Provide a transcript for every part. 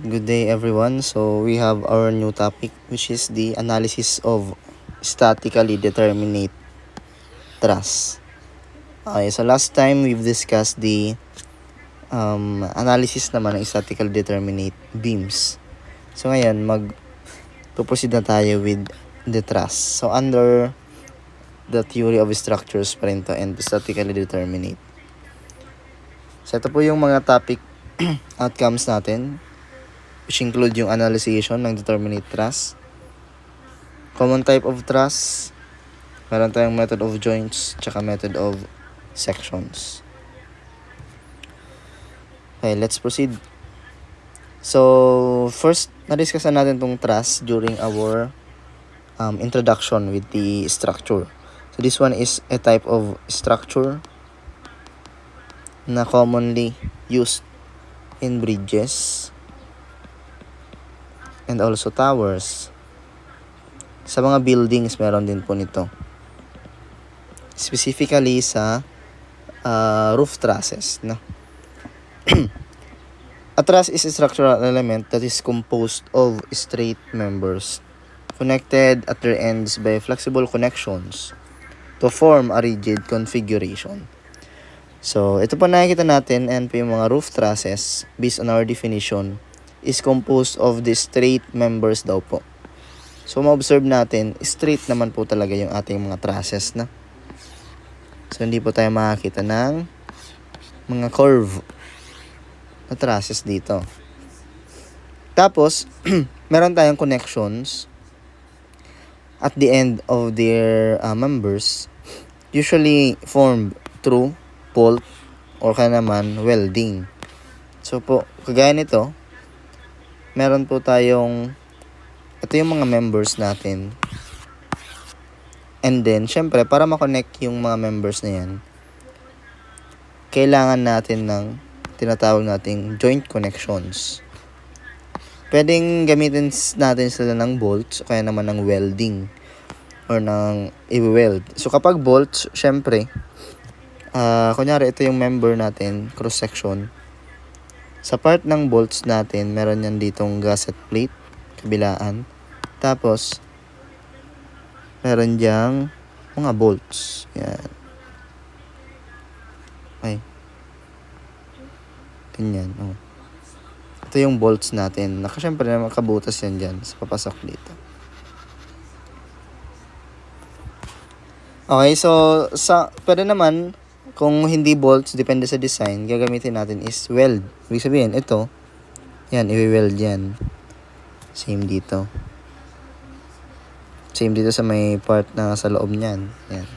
Good day everyone. So we have our new topic which is the analysis of statically determinate truss. Okay, so last time we've discussed the analysis naman ng statically determinate beams. So ngayon proceed na tayo with the truss. So under the theory of structures pa rin to and statically determinate. So ito po yung mga topic outcomes natin, which include yung analyzation ng determinate truss, common type of truss, meron tayong method of joints, tsaka method of sections. Okay, let's proceed. So, first, na-discuss na natin tong truss during our introduction with the structure. So, this one is a type of structure na commonly used in bridges and also towers. Sa mga buildings, meron din po nito. Specifically sa roof trusses, no? A truss is a structural element that is composed of straight members connected at their ends by flexible connections to form a rigid configuration. So, ito po nakikita natin and po yung mga roof trusses based on our definition is composed of the straight members daw po. So, ma-observe natin, straight naman po talaga yung ating mga trusses na. So, hindi po tayo makakita ng mga curve na trusses dito. Tapos, meron tayong connections at the end of their members, usually formed through bolt or kaya naman welding. So po, kagaya nito, meron po tayong, ito yung mga members natin. And then, syempre, para makonect yung mga members na yan, kailangan natin ng tinatawag nating joint connections. Pwedeng gamitin natin sila ng bolts o kaya naman ng welding or ng i-weld. So kapag bolts, syempre, kunyari ito yung member natin, cross section. Sa part ng bolts natin, meron yan ditong gusset plate, kabilaan. Tapos, meron diyang mga bolts. Yan. Ay. Ganyan. Oh. Ito yung bolts natin. Siyempre, makabutas yan dyan. So, papasok dito. Okay, so, pwede naman, kung hindi bolts, depende sa design, gagamitin natin is weld. Ibig sabihin, ito, yan, i-weld yan. Same dito. Same dito sa may part na sa loob niyan. Yan.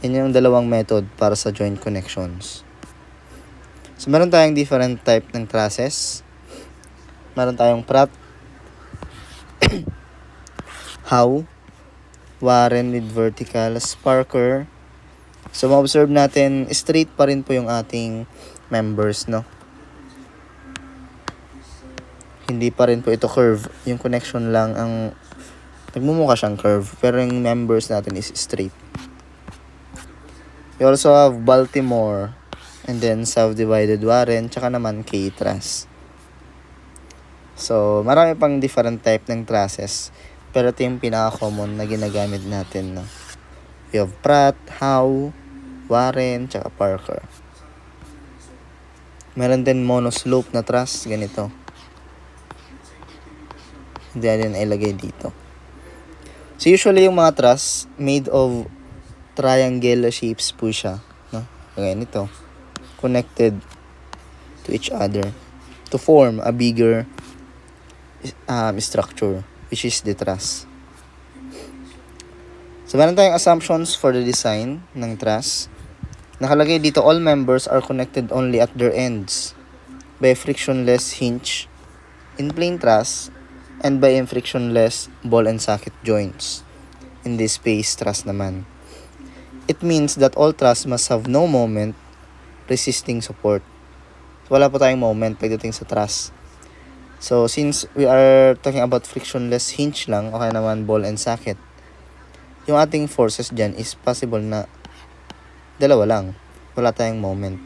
Yan yung dalawang method para sa joint connections. So, meron tayong different type ng trusses. Meron tayong Pratt, Howe, Warren with vertical, Sparker. So, ma-observe natin, straight pa rin po yung ating members, no? Hindi pa rin po ito curve. Yung connection lang ang nagmumukha siyang curve. Pero yung members natin is straight. We also have Baltimore. And then, subdivided Warren. Tsaka naman K-truss. So, marami pang different type ng trusses. Pero ito yung pinaka-common na ginagamit natin. No? We have Pratt, Howe, Warren, tsaka Parker. Meron din monoslope na truss. Ganito. Hindi natin ilagay dito. So, usually yung mga truss made of triangular shapes po siya. No? Kagaya nito. Connected to each other to form a bigger structure, which is the truss. So, meron tayong assumptions for the design ng truss. Nakalagay dito, all members are connected only at their ends by frictionless hinge in plain truss and by frictionless ball and socket joints in this space truss naman. It means that all truss must have no moment resisting support. So, wala po tayong moment pagdating sa truss. So, since we are talking about frictionless hinge lang, okay naman ball and socket, yung ating forces dyan is possible na dalawa lang. Wala tayong moment.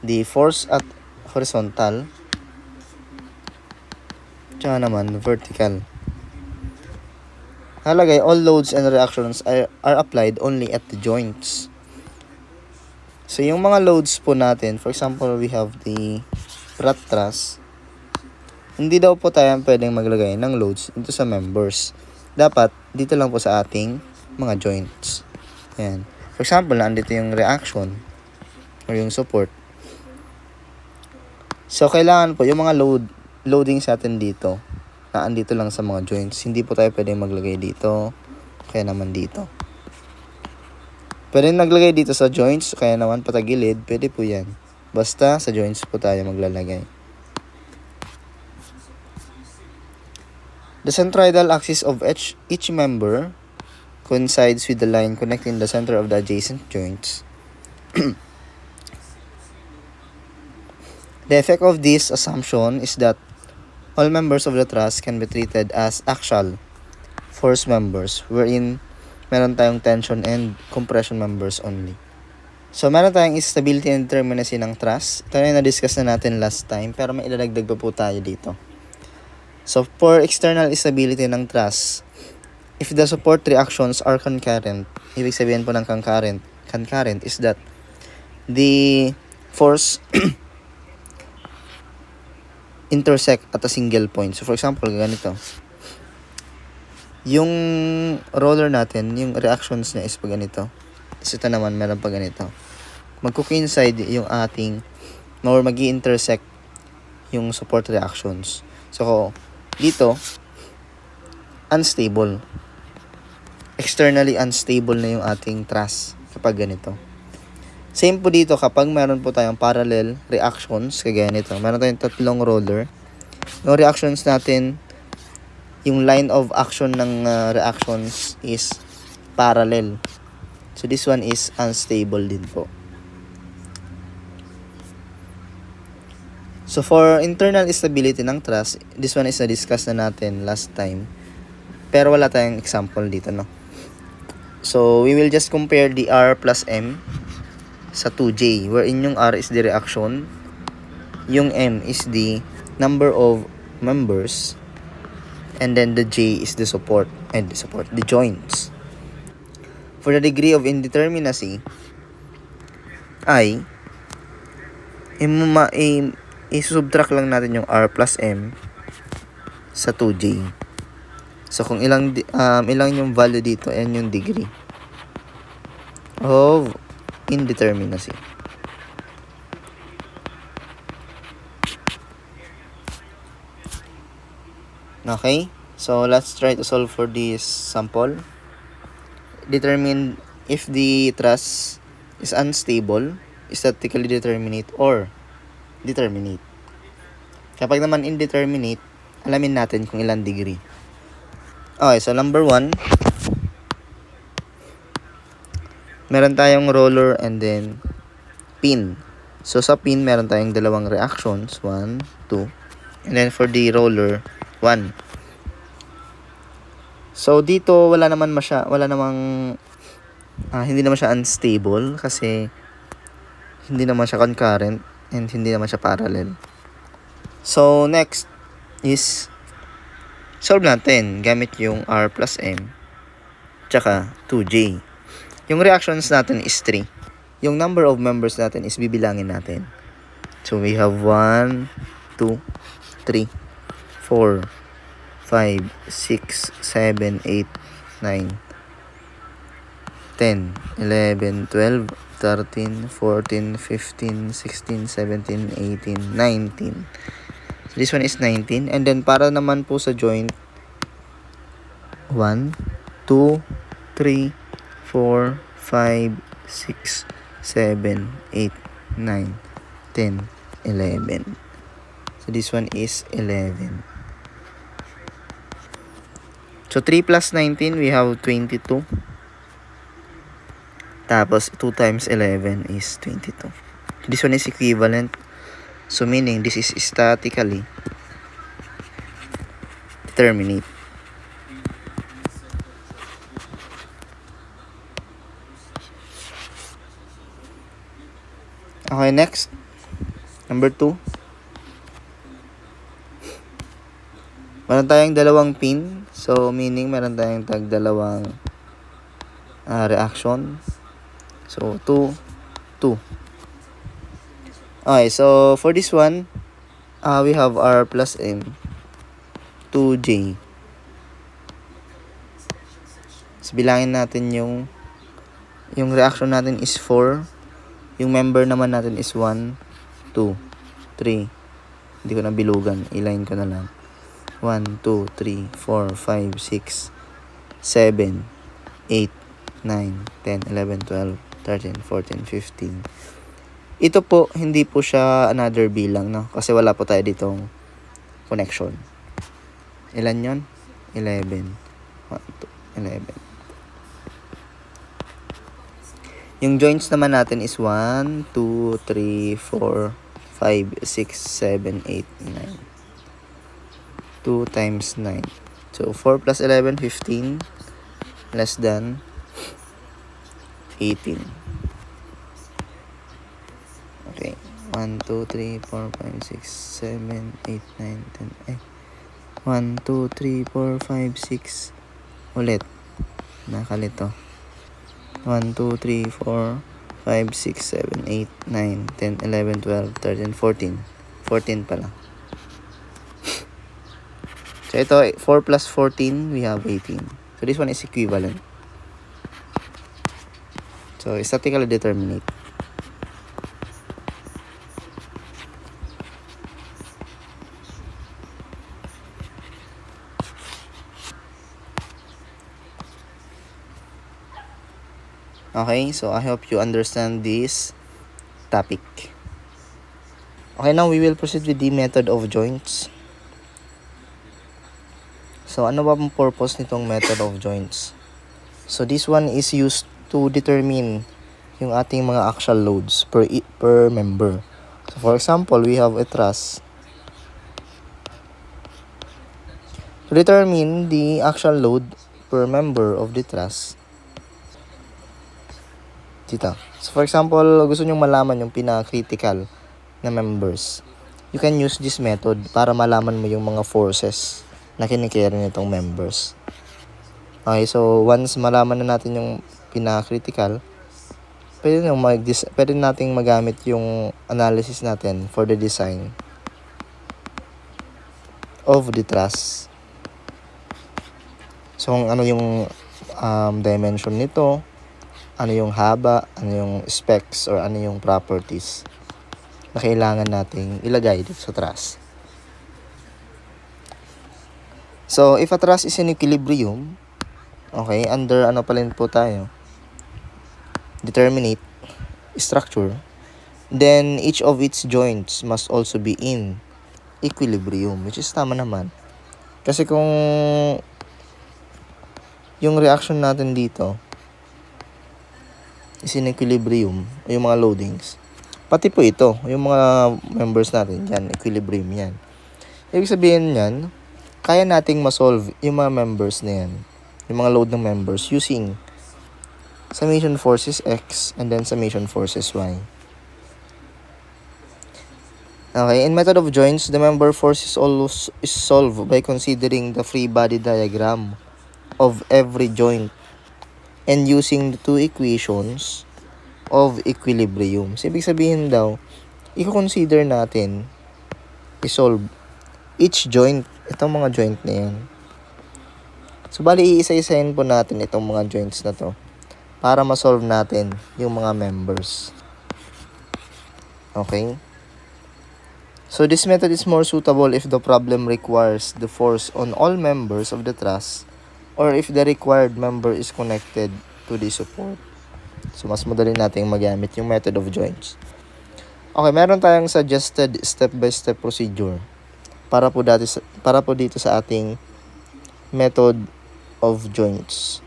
The force at horizontal tsaka naman vertical. Nakalagay, all loads and reactions are applied only at the joints. So, yung mga loads po natin, for example, we have the rat truss. Hindi daw po tayo pwedeng maglagay ng loads dito sa members. Dapat, dito lang po sa ating mga joints. Ayan. For example, nandito yung reaction or yung support. So, kailangan po yung mga loading sa atin dito na andito lang sa mga joints. Hindi po tayo pwedeng maglagay dito, kaya naman dito. Pwede naglagay dito sa joints, kaya naman patagilid, pwede po yan. Basta sa joints po tayo maglalagay. The centroidal axis of each member coincides with the line connecting the center of the adjacent joints. The effect of this assumption is that all members of the truss can be treated as axial force members, wherein meron tayong tension and compression members only. So, meron tayong stability and determinacy ng truss. Ito na yung na-discuss na natin last time, pero may ilalagdag pa po tayo dito. So, for external stability ng truss, if the support reactions are concurrent, ibig sabihin po ng concurrent is that the force intersect at a single point. So, for example, ganito. Yung roller natin, yung reactions niya is pag ganito. So, ito naman, meron pag ganito. Magko-coincide yung ating, or magi-intersect yung support reactions. So, dito, unstable. Externally unstable na yung ating truss kapag ganito. Same po dito kapag meron po tayong parallel reactions, kagaya nito. Meron tayong tatlong roller. Yung reactions natin, yung line of action ng reactions is parallel. So, this one is unstable din po. So, for internal stability ng truss, this one is na-discuss na natin last time. Pero wala tayong example dito, no? So, we will just compare the R plus M sa 2J, wherein yung R is the reaction, yung M is the number of members, and then the J is the support, the joints. For the degree of indeterminacy, i-subtract lang natin yung R plus M sa 2J. So, kung ilang yung value dito, ayan yung degree of indeterminacy. Okay? So, let's try to solve for this sample. Determine if the truss is unstable, statically determinate, or determinate. Kapag naman indeterminate, alamin natin kung ilang degree. Okay, so number 1, meron tayong roller and then pin. So, sa pin, meron tayong dalawang reactions. 1, 2. And then, for the roller, 1. So, dito, hindi naman siya unstable kasi hindi naman siya concurrent and hindi naman siya parallel. So, next is solve natin gamit yung R plus M tsaka 2J. Yung reactions natin is 3. Yung number of members natin is bibilangin natin. So, we have 1, 2, 3, 4, 5, 6, 7, 8, 9, 10, 11, 12, 13, 14, 15, 16, 17, 18, 19. So, this one is 19. And then, para naman po sa joint, 1, 2, 3, 4, 5, 6, 7, 8, 9, 10, 11. So, this one is 11. So, 3 plus 19, we have 22. Tapos, 2 times 11 is 22. This one is equivalent. So, meaning, this is statically determinate. Okay, next. Number 2. Meron tayong dalawang pin. So, meaning meron tayong dalawang reaction. So, 2, 2. Okay, so for this one, we have R plus M, 2J. So, bilangin natin yung reaction natin is 4. Yung member naman natin is 1, 2, 3. Hindi ko na bilugan. I-line ko na lang. 1, 2, 3, 4, 5, 6, 7, 8, 9, 10, 11, 12, 13, 14, 15. Ito po, hindi po siya another bilang, no? Kasi wala po tayo ditong connection. Ilan yon? 11. 1, 2, 11. Yung joints naman natin is 1, 2, 3, 4, 5, 6, 7, 8, 9. 2 times 9. So, 4 plus 11, 15. Less than 18. Okay. 1, 2, 3, 4, 5, 6, 7, 8, 9, 10. 1, 2, 3, 4, 5, 6. Ulit. Nakalito. 1, 2, 3, 4, 5, 6, 7, 8, 9, 10, 11, 12, 13, 14. 14 pala. So, ito, 4 plus 14, we have 18. So, this one is equivalent. So, statically determinate. Okay, so I hope you understand this topic. Okay, now we will proceed with the method of joints. So, ano ba ang purpose nitong method of joints? So, this one is used to determine yung ating mga axial loads per member. So, for example, we have a truss. To determine the axial load per member of the truss, dito. So, for example, gusto nyo malaman yung pinaka-critical na members. You can use this method para malaman mo yung mga forces na kinikerry nitong members. Okay, so once malaman na natin yung pinaka-critical, pwede nating magamit yung analysis natin for the design of the truss. So, kung ano yung dimension nito, ano yung haba, ano yung specs, or ano yung properties na kailangan nating ilagay dito sa truss. So, if a truss is in equilibrium, okay, under ano pa rin po tayo, determinate structure, then each of its joints must also be in equilibrium, which is tama naman. Kasi kung yung reaction natin dito is in equilibrium, o yung mga loadings, pati po ito, yung mga members natin, yan, equilibrium yan. Ibig sabihin yan, kaya nating ma-solve yung mga members na yan, yung mga load ng members, using summation forces X and then summation forces Y. Okay, in method of joints, the member force is solved by considering the free body diagram of every joint and using the two equations of equilibrium. So, ibig sabihin daw, i-consider natin, i-solve each joint, itong mga joint na yan. So, bali, iisa-isahin po natin itong mga joints na to para ma-solve natin yung mga members. Okay? So, this method is more suitable if the problem requires the force on all members of the truss or if the required member is connected to the support. So, mas madali natin magamit yung method of joints. Okay, meron tayong suggested step-by-step procedure para po dito sa ating method of joints.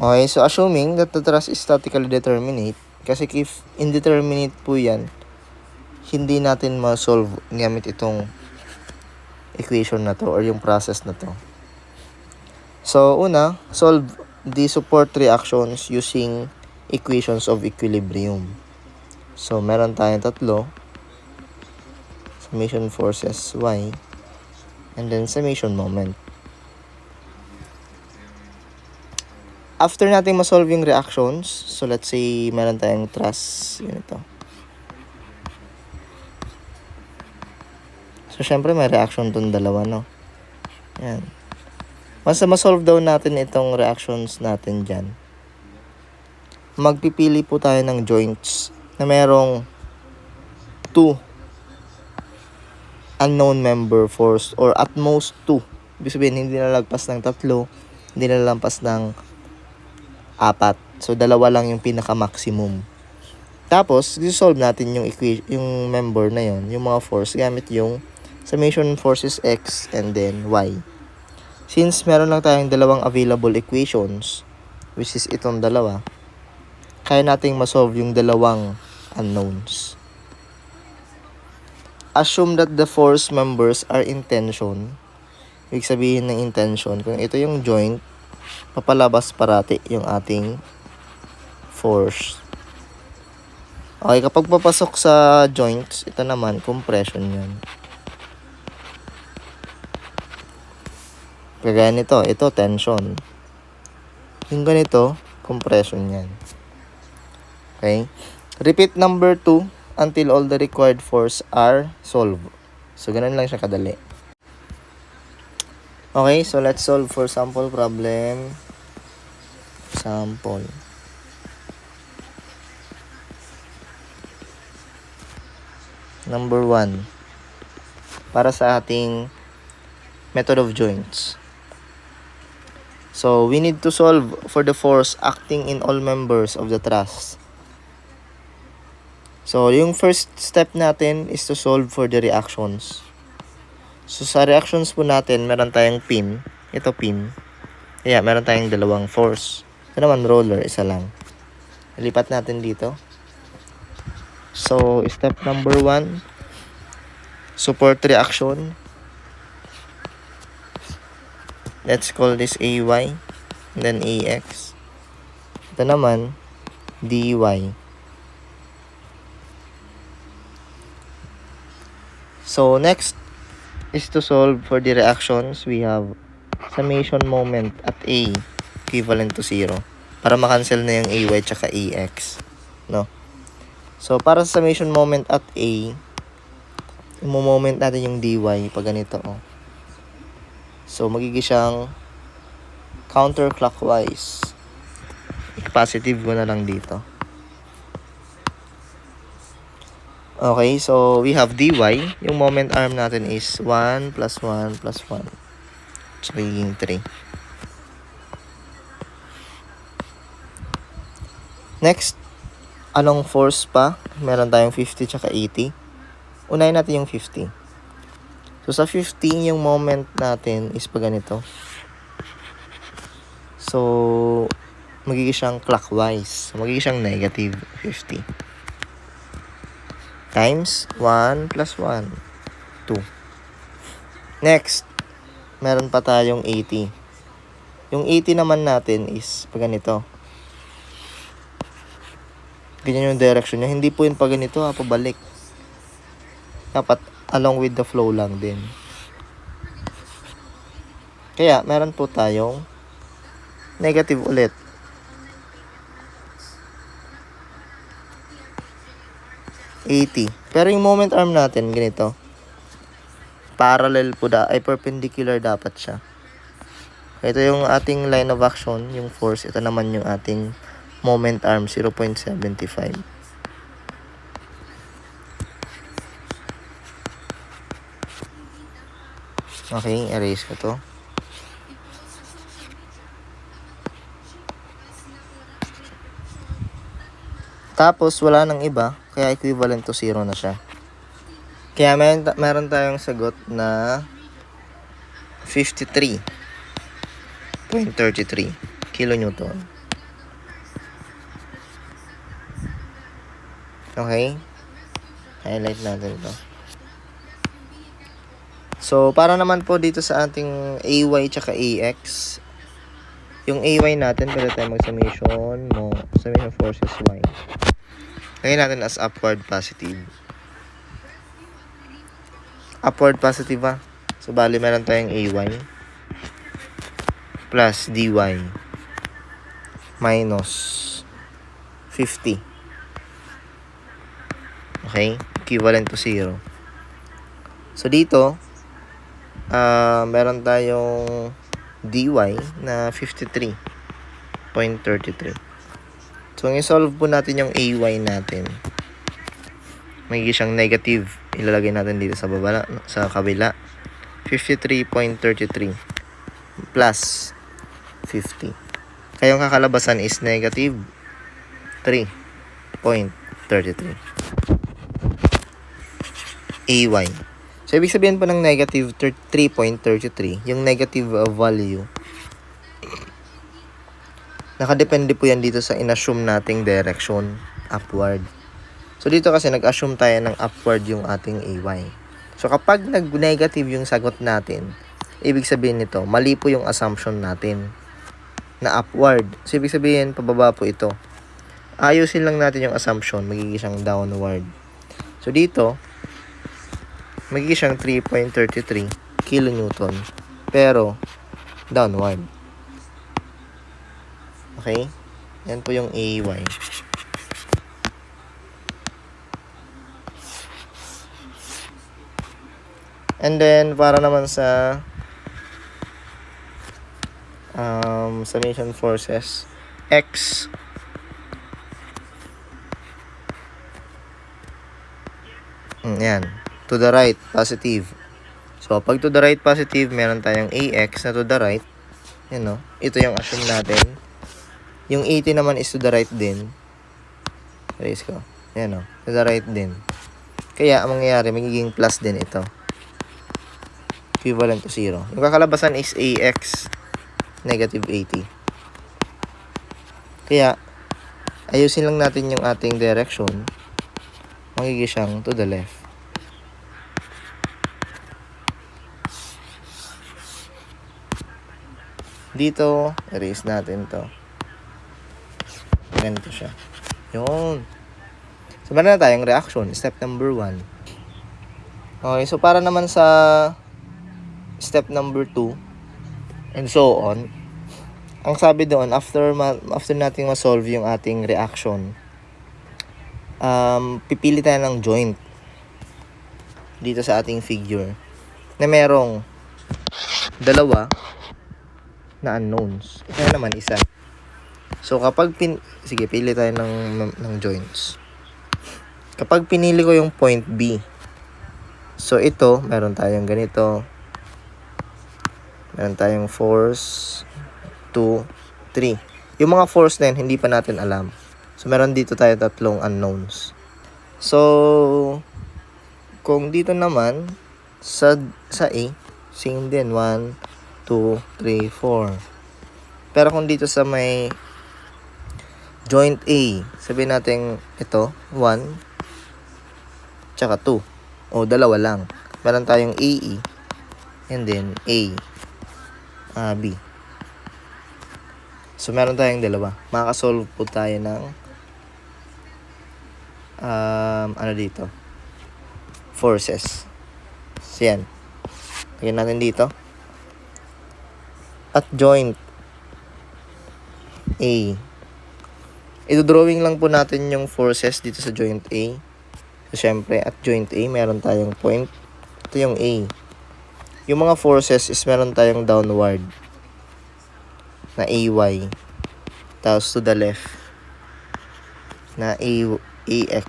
Okay, so assuming that the truss is statically determinate, kasi if indeterminate po yan, hindi natin ma-solve gamit itong equation na to or yung process na to. So, una, solve the support reactions using equations of equilibrium. So, meron tayong tatlo. Summation forces Y and then summation moment. After nating ma-solve yung reactions, so let's say meron tayong thrust, yun ito. So, syempre may reaction tong dalawa, no? Yan. Once na ma-solve daw natin itong reactions natin dyan, magpipili po tayo ng joints na merong 2 unknown member force or at most 2. Ibig sabihin, hindi nalagpas ng 3, hindi nalagpas ng 4. So, 2 lang yung pinaka-maximum. Tapos, i-solve natin yung member na yon, yung mga force, gamit yung summation forces x and then y. Since meron lang tayong 2 available equations, which is itong 2, kaya nating ma-solve yung 2 unknowns. Assume that the force members are in tension. Ibig sabihin ng intention, kung ito yung joint, papalabas parati yung ating force. Okay, kapag papasok sa joints, ito naman, compression yan. Kagaya nito, ito tension. Yung ganito, compression yan. Okay? Repeat number 2 until all the required force are solved. So, ganun lang siya kadali. Okay, so let's solve for sample problem. Sample. Number 1. Para sa ating method of joints. So, we need to solve for the force acting in all members of the truss. So, yung first step natin is to solve for the reactions. So, sa reactions po natin, meron tayong pin. Ito pin. Kaya, meron tayong 2 force. Ito naman roller, isa lang. Lipat natin dito. So, step number 1, support reaction. Let's call this AY, and then AX. Ito naman, DY. So, next is to solve for the reactions. We have summation moment at A equivalent to 0. Para makancel na yung AY tsaka AX. No? So, para sa summation moment at A, i-moment natin yung DY pag ganito. Oh. So, magiging siyang counterclockwise. I-positive ko na lang dito. Okay, so we have dy. Yung moment arm natin is 1 plus 1 plus 1. So, magiging 3. Next, anong force pa? Meron tayong 50 tsaka 80. Unahin natin yung 50. So, sa 50, yung moment natin is pag ganito. So, magiging siyang clockwise. So, magiging siyang negative 50. Times 1 plus 1. 2. Next, meron pa tayong 80. Yung 80 naman natin is pag ganito. Ganyan yung direction niya. Hindi po yun pag ganito, pabalik. Dapat along with the flow lang din. Kaya, meron po tayong negative ulit. Pero yung moment arm natin, ganito. Parallel po perpendicular dapat siya. Ito yung ating line of action, yung force. Ito naman yung ating moment arm, 0.75. Okay, erase ko to. Tapos, wala nang iba. Kaya equivalent to 0 na siya. Kaya meron tayong sagot na 53.33 kilonewton. Okay? Highlight natin ito. So, para naman po dito sa ating AY tsaka AX, yung AY natin, pwede tayo mag-summation forces Y. Lagyan natin as upward positive. Upward positive So, bali meron tayong AY plus DY minus 50. Okay? Equivalent to 0. So, dito, meron tayong DY na 53.33. So, ang i-solve po natin yung AY natin, magiging siyang negative. Ilalagay natin dito sa baba, sa kabila. 53.33 plus 50. Kaya yung kakalabasan is negative 3.33 AY. So, ibig sabihin po ng negative 3.33, yung negative value, nakadepende po yan dito sa inassume nating direction, upward. So, dito kasi nag-assume tayo ng upward yung ating AY. So, kapag nag-negative yung sagot natin, ibig sabihin nito, mali po yung assumption natin na upward. So, ibig sabihin, pababa po ito. Ayusin lang natin yung assumption, magiging siyang downward. So, dito, magiging siyang 3.33 kilonewton, pero downward. Okay? Yan po yung AY. And then, para naman sa summation forces, X yan, to the right, positive. So, pag to the right positive, meron tayong AX na to the right. Yan, no? Ito yung assume natin. Yung 80 naman is to the right din. Erase ko. Yan, no? To the right din. Kaya, ang mangyayari, magiging plus din ito. Equivalent to 0. Yung kakalabasan is AX negative 80. Kaya, ayusin lang natin yung ating direction. Magiging siyang to the left. Dito, erase natin to. Ganito siya. Yun. So, meron na tayong reaction. Step number 1. Okay, so para naman sa step number 2 and so on, ang sabi doon, after nating ma-solve yung ating reaction, pipili tayo ng joint dito sa ating figure na merong dalawa na unknowns. Ito naman isa. So, kapag sige, pili tayo ng joints. Kapag pinili ko yung point B, so ito, meron tayong ganito. Meron tayong force 2, 3. Yung mga force na yun, hindi pa natin alam. So, meron dito tayo tatlong unknowns. So, kung dito naman, sa A, same din. 1, 2, 3, 4. Pero kung dito sa may joint A, sabihin natin ito, 1, tsaka 2. O, dalawa lang. Meron tayong AE, and then B. So, meron tayong dalawa. Makakasolve po tayo ng ano dito? Forces. So, yan. Lagyan natin dito. At joint A. Ito-drawing lang po natin yung forces dito sa joint A. So, syempre, at joint A, meron tayong point. Ito yung A. Yung mga forces is meron tayong downward na AY. Tapos to the left na AX.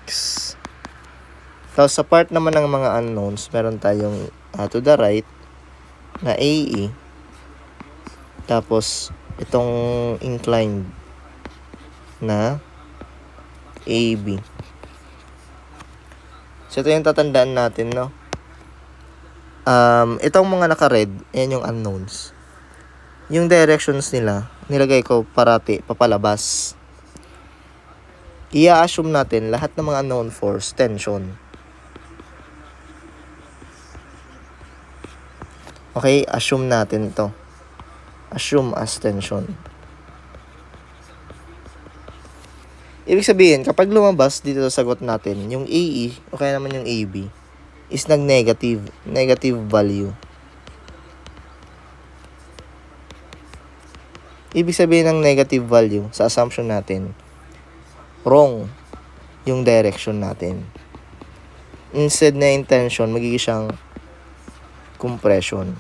Tapos sa part naman ng mga unknowns, meron tayong to the right na AE. Tapos itong inclined na AB. So ito yung tatandaan natin, no? Itong mga naka-red, yan yung unknowns. Yung directions nila, nilagay ko parati papalabas. I-assume natin lahat ng mga unknown force, tension. Okay, assume natin to. Assume as tension. Ibig sabihin, kapag lumabas dito sa sagot natin, yung AE, o kaya naman yung AB, is nag-negative value. Ibig sabihin ng negative value sa assumption natin, wrong yung direction natin. Instead na intention, magiging siyang compression.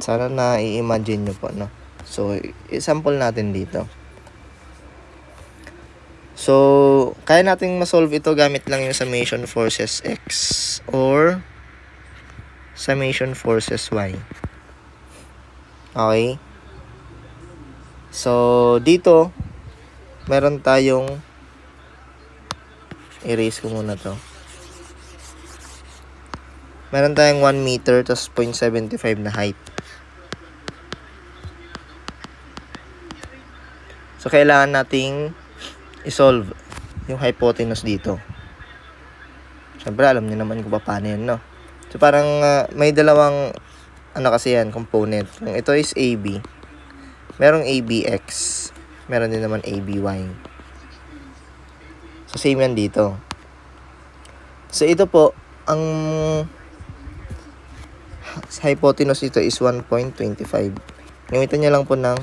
Sana na i-imagine nyo po, no? So, example natin dito. So, kaya nating masolve ito gamit lang yung summation forces X or summation forces Y. Okay? So, dito, meron tayong erase ko muna to. Meron tayong 1 meter tas 0.75 na height. So, kailangan nating i-solve yung hypotenuse dito. Siyempre, alam niyo naman kung paano yun, no? So, parang may dalawang kasi yan, component. Yung ito is AB. Merong ABX. Meron din naman ABY. So, same yan dito. So, ito po, ang hypotenuse dito is 1.25. Gamitan niya lang po ng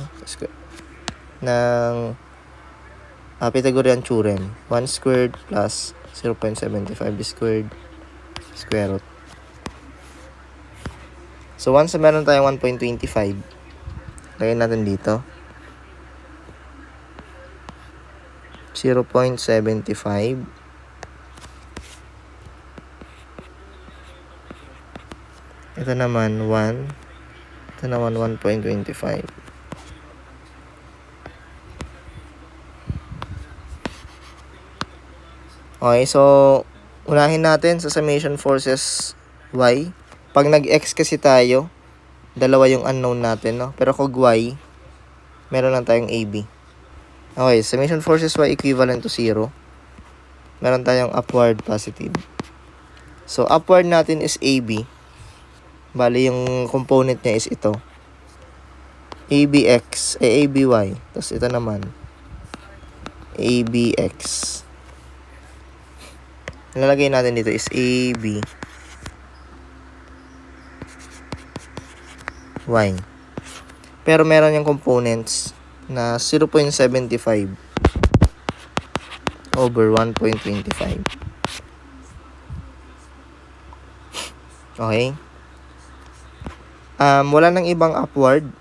Pythagorean theorem. 1 squared plus 0.75 squared square root. So, once na meron tayong 1.25, lagyan natin dito. 0.75. Ito naman 1. Ito naman 1.25. Okay, so unahin natin sa summation forces Y. Pag nag-X kasi tayo, dalawa yung unknown natin, no? Pero kung Y, meron lang tayong AB. Okay, summation forces Y equivalent to 0. Meron tayong upward positive. So, upward natin is AB. Bali, yung component niya is ito. ABX, ABY. Tapos ito naman, ABX. Nilalagay natin dito is AB Y. Pero meron yung components na 0.75 over 1.25. Okay? Wala nang ibang upward.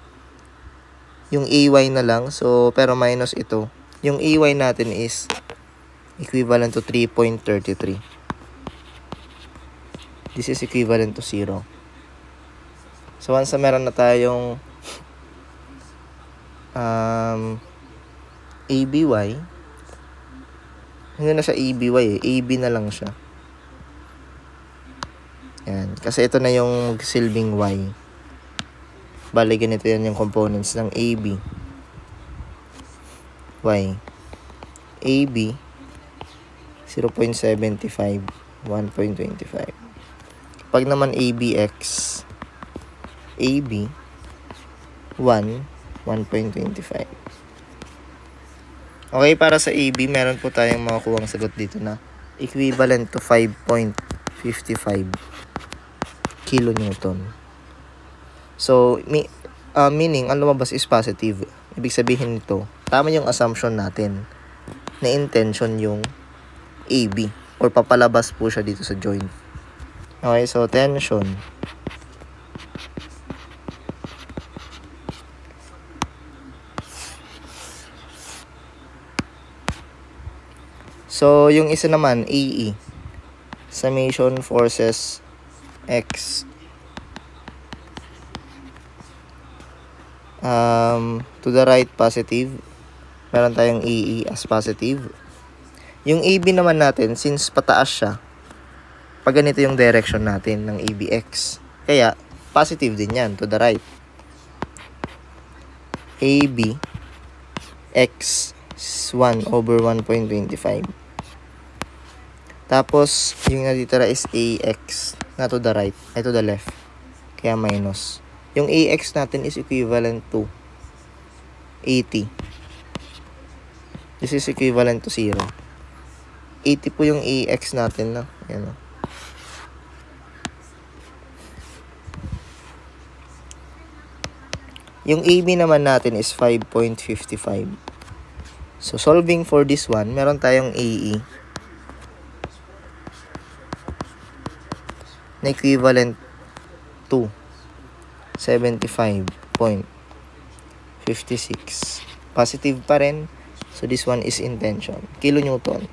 Yung AY na lang. So, pero minus ito. Yung AY natin is equivalent to 3.33. This is equivalent to 0. So, once na meron na tayong ABY, hindi na siya ABY AB na lang siya. Yan. Kasi ito na yung silbing Y. Bali, ganito yan yung components ng AB. Y. AB, 0.75, 1.25. Pag naman ABX, AB, 1.25. Okay, para sa AB, meron po tayong makukuhang sagot dito na equivalent to 5.55 kilonewton. So, meaning, ang lumabas is positive. Ibig sabihin nito, tama yung assumption natin na intention yung AB or papalabas po siya dito sa joint. Okay, so tension. So, yung isa naman, AE. Summation forces X. To the right, positive. Meron tayong AE as positive. Yung AB naman natin, since pataas siya, pag ganito yung direction natin ng ABX. Kaya, positive din yan, to the right. AB X is 1 over 1.25. Tapos, yung natitira is AX na to the right, ay to the left. Kaya minus. Yung AX natin is equivalent to 80. This is equivalent to 0. 80 po yung AX natin, no? Ayan, no? Yung AB naman natin is 5.55. So, solving for this one, meron tayong AE na equivalent to 75.56. Positive pa rin. So, this one is in tension. Kilonewton.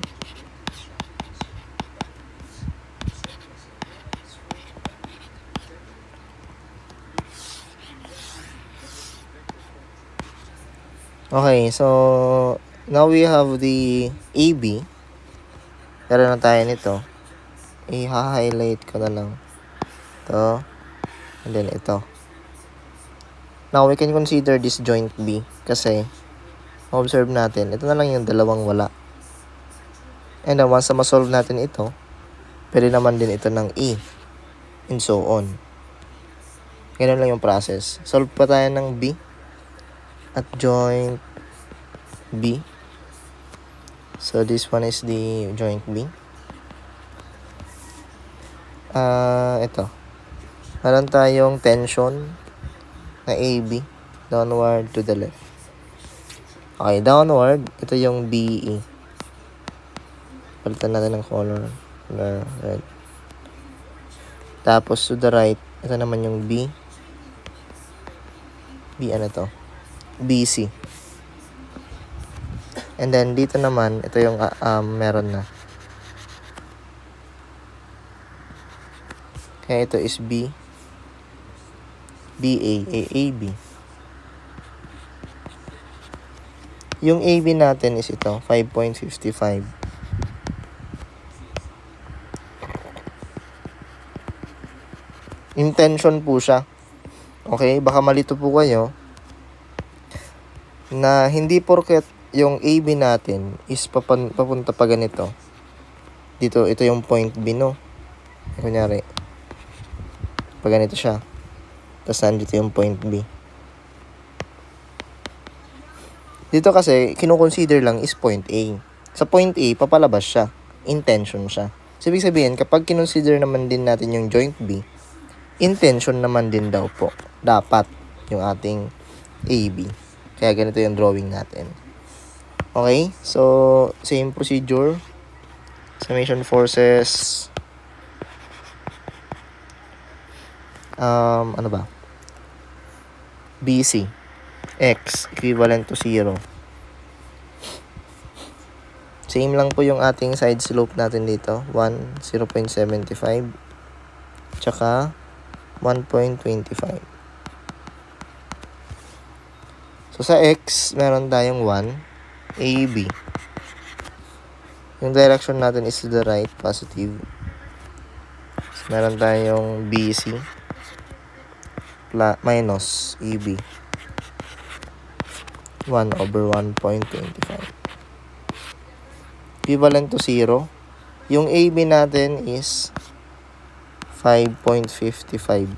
Okay, so now we have the AB. Meron na tayo nito. I-highlight ko na lang. Ito. And then ito. Now, we can consider this joint B. Kasi, observe natin, ito na lang yung dalawang wala. And then, once na ma-solve natin ito, pwede naman din ito ng E. And so on. Ganun lang yung process. Solve pa tayo ng B. At joint B. So, this one is the joint B. Ito. Meron tayong tension na AB. Downward to the left. Okay, downward. Ito yung BE. Palitan natin ng color. Red. Tapos, to the right. Ito naman yung B. B ano to? BC. And then, dito naman, ito yung meron na. Kaya ito is B. BA, AB. Yung AB natin is ito, 5.55. Intention po siya. Okay, baka malito po kayo na hindi porket yung AB natin is papunta pa ganito. Dito, ito yung point B, no? Kunyari, pag ganito siya. Tapos nandito yung point B. Dito kasi, kinukonsider lang is point A. Sa point A, papalabas siya. Intention siya. So, ibig sabihin, kapag kinonsider naman din natin yung joint B, intention naman din daw po. Dapat yung ating AB. Kaya ganito yung drawing natin. Okay? So, same procedure. Summation forces. Ano ba? BC. X equivalent to 0. Same lang po yung ating side slope natin dito. 1, 0.75. Tsaka 1.25. So, sa X, meron tayong 1. AB. Yung direction natin is to the right, positive. So, meron tayong BC minus EB. 1 over 1.25. Equivalent to 0. Yung AB natin is 5.55.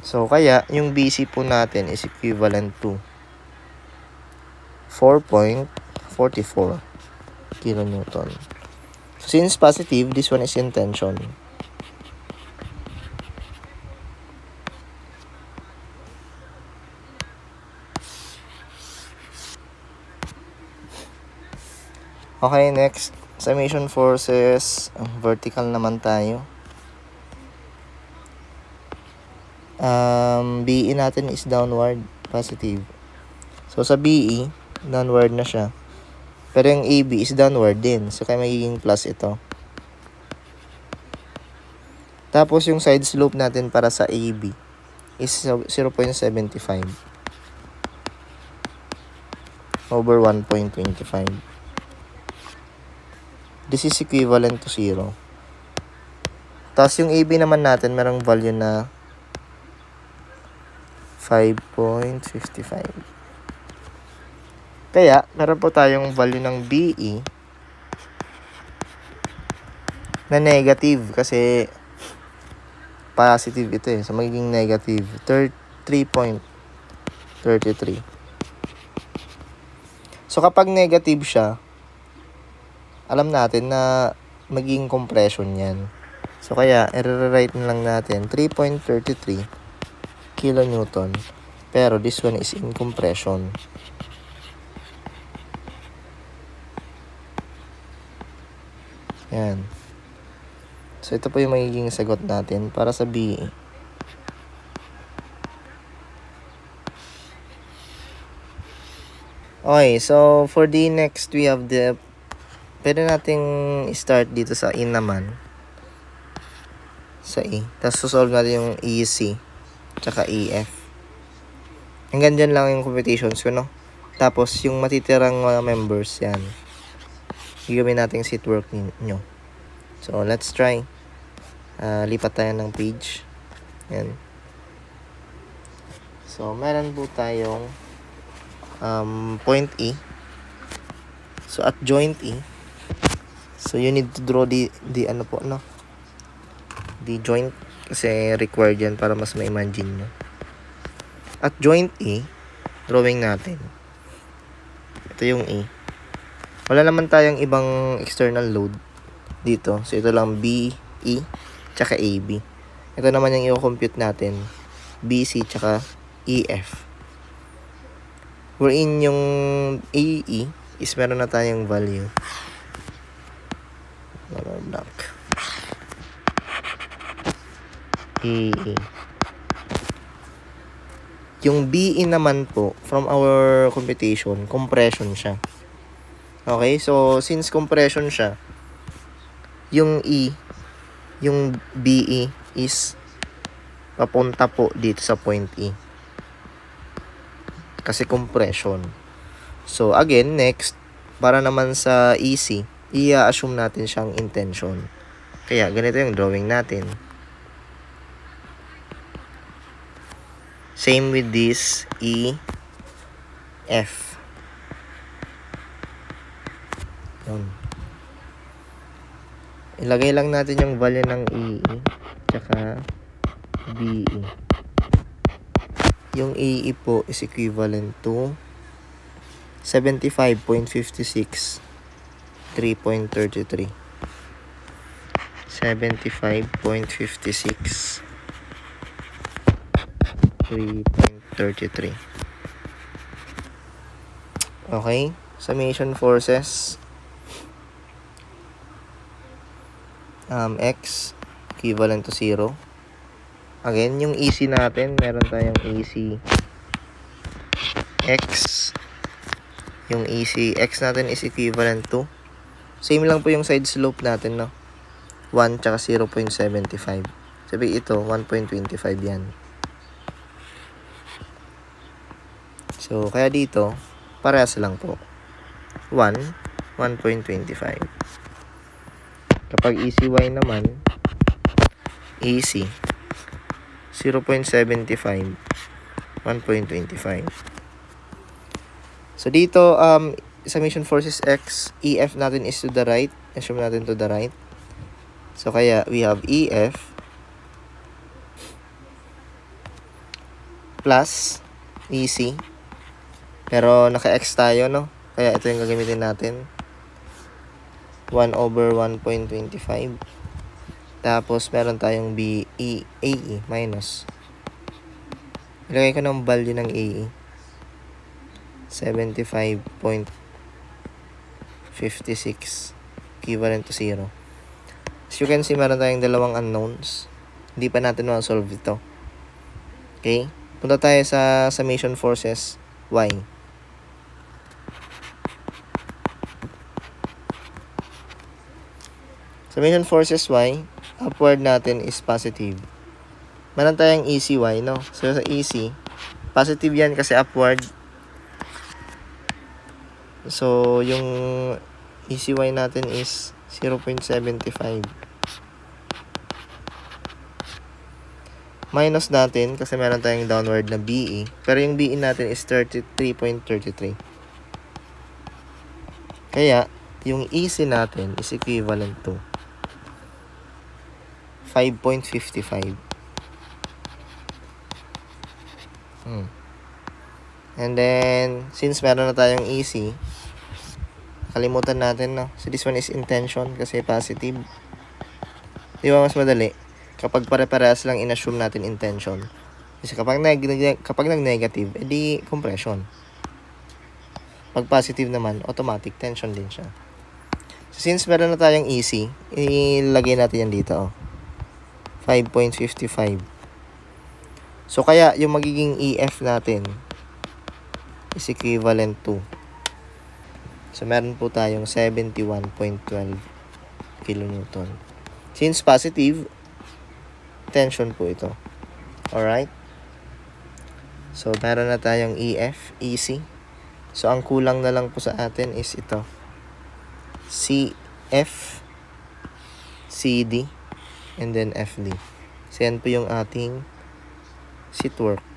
So, kaya, yung BC po natin is equivalent to 4.44 kilonewton. So, since positive, this one is in tension. Okay, next. Summation forces. Vertical naman tayo. BE natin is downward, positive. So, sa BE, downward na siya. Pero yung AB is downward din. So, kaya magiging plus ito. Tapos, yung side slope natin para sa AB is 0.75 over 1.25. This is equivalent to 0. Tapos, yung AB naman natin, merong value na 5.55. Kaya, meron po tayong value ng BE na negative kasi positive ito eh. So, magiging negative 3.33. So, kapag negative siya, alam natin na magiging compression yan. So, kaya, i-rewrite na lang natin 3.33 kilonewton. Pero, this one is in compression. Yan. So, ito po yung magiging sagot natin para sa BE. Okay, so, for the next, we have the, pwede nating start dito sa E naman. Sa E. Tapos, solve natin yung EC, tsaka EF. Hanggang dyan lang yung computations ko, no? Tapos, yung matitirang mga members, yan. Gagawin natin yung seat work nyo. So, let's try. Lipat tayo ng page. Yan. So, meron po tayong point E. So, at joint E, so you need to draw the ano po, no? The joint, kasi required yan para mas ma-imagine nyo. At joint E, drawing natin. Ito yung E. Wala naman tayong ibang external load dito. So, ito lang B, E, tsaka AB. Ito naman yung i-compute natin. BC, tsaka EF. Wherein yung AE is meron na tayong value. Black. AE. Yung BE naman po, from our computation, compression siya. Okay, so since compression siya, yung E, yung BE is papunta po dito sa point E. Kasi compression. So, again, next, para naman sa EC, i-assume natin siyang intention. Kaya, ganito yung drawing natin. Same with this, E, F. Yun. Ilagay lang natin yung value ng EE, tsaka BE. Yung AE po is equivalent to 75.56 3.33 75.56 3.33. Okay, summation forces, X equivalent to 0. Again, yung EC natin, meron tayong EC X. Yung EC X natin is equivalent to, same lang po yung side slope natin, no? 1 tsaka 0.75. Sabi ito, 1.25 yan. So, kaya dito, parehas lang po. 1, 1.25. Kapag ECY naman, EC 0.75, 1.25. So, dito, summation forces X, EF natin is to the right. Assume natin to the right. So, kaya, we have EF plus EC. Pero, naka-X tayo, no? Kaya, ito yung gagamitin natin. 1 over 1.25. Tapos, meron tayong AE minus. Ilagay ko ng value ng AE. 75.56 equivalent to 0. As you can see, meron tayong dalawang unknowns. Hindi pa natin ma-solve ito. Okay? Punta tayo sa summation forces Y. Summation forces Y, upward natin is positive. Meron tayong ECY, no? So, sa EC, positive yan kasi upward. So, yung ECY natin is 0.75. Minus natin kasi meron tayong downward na BE. Pero yung BE natin is 33.33. Kaya, yung EC natin is equivalent to 5.55. And then, since meron na tayong EC, kalimutan natin, no? So, this one is intention kasi positive. Di ba mas madali? Kapag pare-parehas lang in-assume natin intention. Kasi kapag nag-negative, edi compression. Pag positive naman, automatic tension din siya. So, since meron na tayong easy, ilagay natin yan dito. 5.55. So, kaya yung magiging EF natin is equivalent to. So, meron po tayong 71.12 kilonewton. Since positive, tension po ito. Alright? So, meron na tayong EF, EC. So, ang kulang na lang po sa atin is ito. CF, CD, and then FD. So, yan po yung ating seat work.